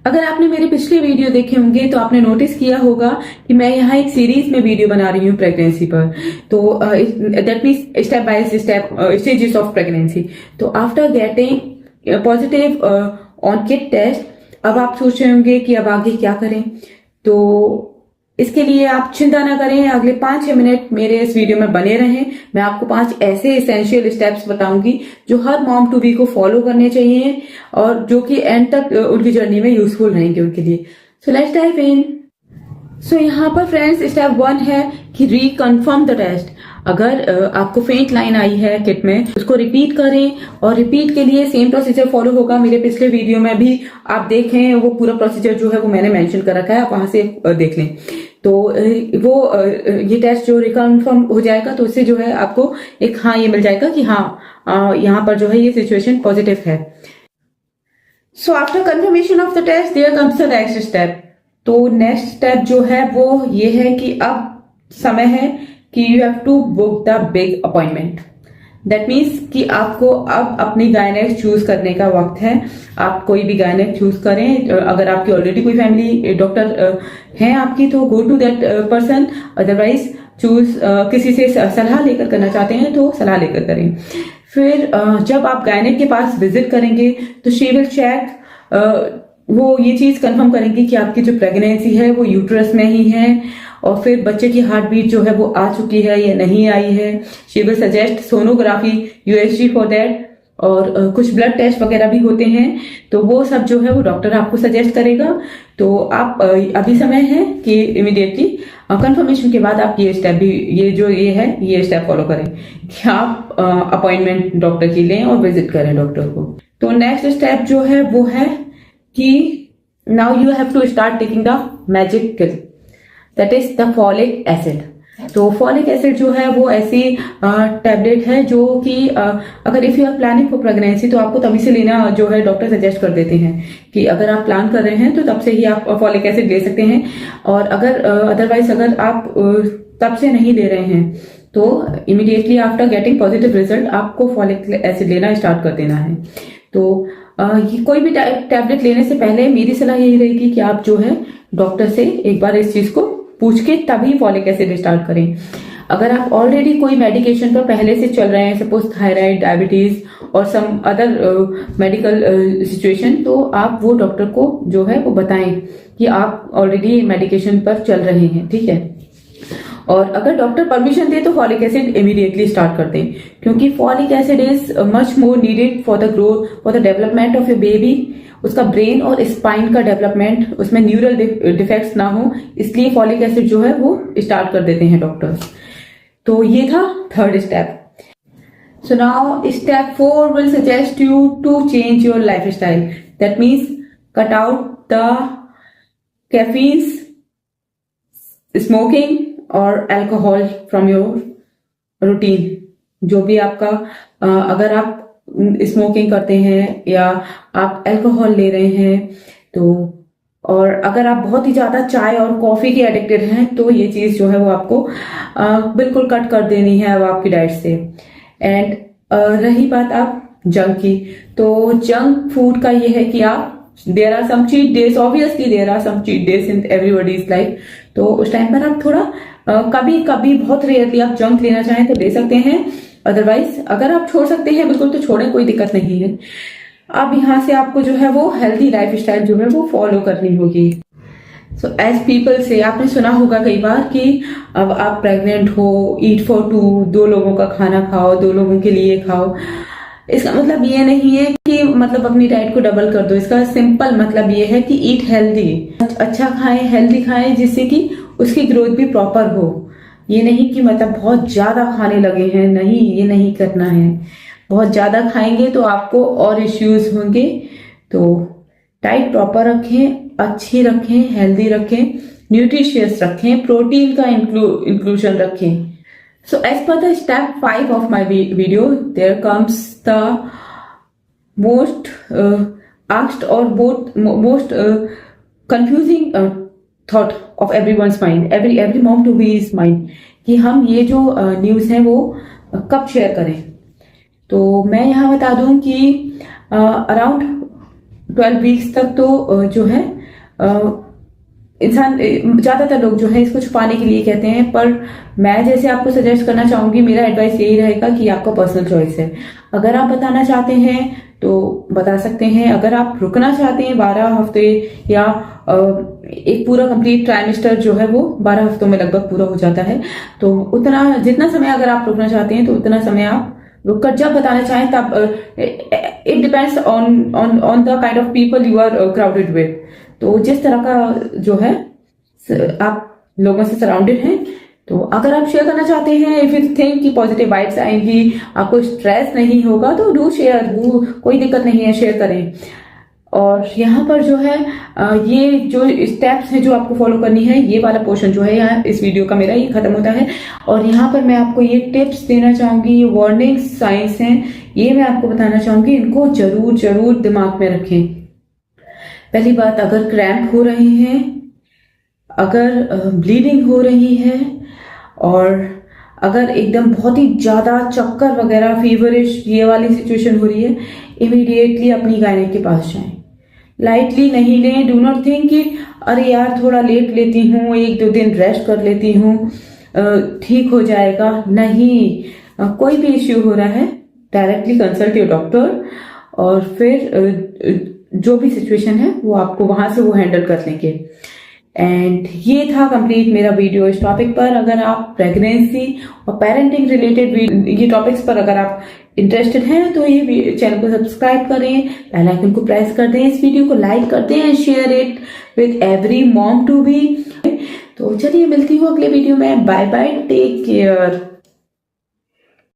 अगर आपने मेरे पिछले वीडियो देखे होंगे तो आपने नोटिस किया होगा कि मैं यहाँ एक सीरीज में वीडियो बना रही हूँ प्रेगनेंसी पर। तो that means step by step stages of pregnancy. तो after getting positive on kit test, अब आप सोच रहे होंगे कि अब आगे क्या करें। तो इसके लिए आप चिंता ना करें, अगले 5-6 मिनट मेरे इस वीडियो में बने रहें। मैं आपको 5 ऐसे एसेंशियल स्टेप्स बताऊंगी जो हर मॉम टू बी को फॉलो करने चाहिए और जो कि एंड तक उनकी जर्नी में यूजफुल रहेंगे उनके लिए। So let's dive in. सो यहाँ पर फ्रेंड्स स्टेप 1 है कि रिकन्फर्म द टेस्ट। अगर आपको फेंट लाइन आई है किट में, उसको रिपीट करें और रिपीट के लिए सेम प्रोसीजर फॉलो होगा। मेरे पिछले वीडियो में भी आप देखें, वो पूरा प्रोसीजर जो है वो मैंने मेंशन कर रखा है, आप वहां से देख लें। तो वो ये टेस्ट जो रिकन्फर्म हो जाएगा तो उससे जो है आपको एक हाँ ये मिल जाएगा कि हाँ यहाँ पर जो है ये सिचुएशन पॉजिटिव है। So after confirmation of the test there comes the next step. तो नेक्स्ट स्टेप जो है वो ये है कि अब समय है कि you have to book the big appointment. That means कि आपको अब अपनी गायनेक चूज करने का वक्त है। आप कोई भी गायनेक चूज करें। अगर आपकी ऑलरेडी कोई फैमिली डॉक्टर है आपकी तो go to that person, otherwise choose किसी से सलाह लेकर करना चाहते हैं तो सलाह लेकर करें। फिर जब आप गायनेक के पास विजिट करेंगे तो शी विल चेक, वो ये चीज कंफर्म करेंगी कि आपकी जो प्रेगनेंसी है वो यूट्रस में ही है और फिर बच्चे की हार्ट बीट जो है वो आ चुकी है या नहीं आई है। She will suggest sonography, USG for that, और कुछ ब्लड टेस्ट वगैरह भी होते हैं तो वो सब जो है वो डॉक्टर आपको सजेस्ट करेगा। तो आप अभी समय है कि इमीडिएटली कंफर्मेशन के बाद आप ये स्टेप भी ये स्टेप फॉलो करें कि आप अपॉइंटमेंट डॉक्टर की लें और विजिट करें डॉक्टर को। तो नेक्स्ट स्टेप जो है वो है कि now you have to start taking the magic pill, that is the folic acid. तो फॉलिक एसिड जो है वो ऐसी टैबलेट है जो कि अगर if you are planning for pregnancy तो आपको तभी से लेना जो है डॉक्टर सजेस्ट कर देते हैं कि अगर आप प्लान कर रहे हैं तो तब से ही आप फॉलिक एसिड ले सकते हैं। और अगर अदरवाइज अगर आप तब से नहीं ले रहे हैं तो immediately after getting positive result आपको फॉलिक एसिड लेना स्टार्ट कर देना है। तो कोई भी टैबलेट लेने से पहले मेरी सलाह यही रहेगी कि आप जो है डॉक्टर से एक बार इस चीज को पूछ के तभी फॉलिक एसिड स्टार्ट करें। अगर आप ऑलरेडी कोई मेडिकेशन पर पहले से चल रहे हैं, सपोज थायराइड, डायबिटीज और सम अदर मेडिकल सिचुएशन, तो आप वो डॉक्टर को जो है वो बताएं कि आप ऑलरेडी मेडिकेशन पर चल रहे हैं, ठीक है। और अगर डॉक्टर परमिशन दे तो फॉलिक एसिड इमीडिएटली स्टार्ट कर दें, क्योंकि folic acid is much more needed for the growth, for the development of A baby. उसका ब्रेन और स्पाइन का डेवलपमेंट, उसमें न्यूरल डिफेक्ट्स ना हो, इसलिए फॉलिक एसिड जो है वो स्टार्ट कर देते हैं डॉक्टर्स। तो ये था third step. So now step 4 will suggest you to change your lifestyle. That means cut out the caffeines, smoking और अल्कोहल फ्रॉम योर रूटीन। जो भी आपका अगर आप स्मोकिंग करते हैं या आप अल्कोहल ले रहे हैं तो, और अगर आप बहुत ही ज्यादा चाय और कॉफी के एडिक्टेड हैं तो ये चीज जो है वो आपको बिल्कुल कट कर देनी है अब आपकी डाइट से। एंड रही बात आप जंक की, तो जंक फूड का ये है कि आप there are some cheat days, obviously there are some cheat days in everybody's life. तो उस टाइम पर आप थोड़ा कभी कभी बहुत रेयरली आप जंक लेना चाहें तो ले सकते हैं, अदरवाइज अगर आप छोड़ सकते हैं बिल्कुल तो छोड़ें, कोई दिक्कत नहीं है। अब यहाँ से आपको जो है वो हेल्दी लाइफ स्टाइल जो है वो फॉलो करनी होगी। सो एज पीपल से आपने सुना होगा कई बार कि अब आप प्रेग्नेंट हो, ईट फॉर 2, 2 लोगों का खाना खाओ, 2 लोगों के लिए खाओ। इसका मतलब ये नहीं है कि मतलब अपनी डाइट को डबल कर दो। इसका सिंपल मतलब ये है कि ईट हेल्दी, अच्छा खाएं, हेल्दी खाएं, जिससे कि उसकी ग्रोथ भी प्रॉपर हो। ये नहीं कि मतलब बहुत ज्यादा खाने लगे हैं, नहीं, ये नहीं करना है। बहुत ज्यादा खाएंगे तो आपको और इश्यूज होंगे। तो डाइट प्रॉपर रखें, अच्छी रखें, हेल्दी रखें, न्यूट्रिशियस रखें, प्रोटीन का इंक्लूजन रखें। So as per the step 5 of my video, there comes the most asked or most confusing thought of everyone's mind, every mom to be's mind, कि हम ये जो न्यूज है वो कब शेयर करें। तो मैं यहाँ बता दूं कि अराउंड 12 वीक्स तक तो जो है इंसान, ज्यादातर लोग जो है इसको छुपाने के लिए कहते हैं, पर मैं जैसे आपको सजेस्ट करना चाहूंगी, मेरा एडवाइस यही रहेगा कि आपका पर्सनल चॉइस है। अगर आप बताना चाहते हैं तो बता सकते हैं, अगर आप रुकना चाहते हैं 12 हफ्ते या एक पूरा कंप्लीट ट्राइमेस्टर जो है वो 12 हफ्तों में लगभग पूरा हो जाता है, तो उतना जितना समय अगर आप रुकना चाहते हैं तो उतना समय आप रुककर जब बताना चाहें तब। It depends on the kind of people you are crowded with. तो जिस तरह का जो है आप लोगों से सराउंडेड हैं, तो अगर आप शेयर करना चाहते हैं, इफ यू थिंक कि पॉजिटिव वाइब्स आएंगी, आपको स्ट्रेस नहीं होगा, तो डू शेयर, कोई दिक्कत नहीं है, शेयर करें। और यहाँ पर जो है ये जो स्टेप्स हैं जो आपको फॉलो करनी है, ये वाला पोर्शन जो है यहाँ इस वीडियो का मेरा ये खत्म होता है। और यहाँ पर मैं आपको ये टिप्स देना चाहूंगी, ये वार्निंग साइंस हैं, ये मैं आपको बताना चाहूंगी, इनको जरूर जरूर दिमाग में रखें। पहली बात, अगर क्रैम्प हो रहे हैं, अगर ब्लीडिंग हो रही है, और अगर एकदम बहुत ही ज्यादा चक्कर वगैरह, फीवरिश ये वाली सिचुएशन हो रही है, इमीडिएटली अपनी गायनेक के पास जाएं। लाइटली नहीं लें। डू नॉट थिंक कि अरे यार थोड़ा लेट लेती हूँ, 1-2 दिन रेस्ट कर लेती हूँ, ठीक हो जाएगा। नहीं, कोई भी इश्यू हो रहा है, डायरेक्टली कंसल्ट योर डॉक्टर, और फिर जो भी सिचुएशन है वो आपको वहां से वो हैंडल कर लेंगे। एंड ये था कंप्लीट मेरा वीडियो इस टॉपिक पर। अगर आप प्रेगनेंसी और पेरेंटिंग रिलेटेड ये टॉपिक्स पर अगर आप इंटरेस्टेड हैं तो ये चैनल को सब्सक्राइब करें, बेल आइकन को प्रेस कर दें, इस वीडियो को लाइक कर दें and share it with every mom to be. तो चलिए मिलती हूँ अगले वीडियो में। Bye bye, take care.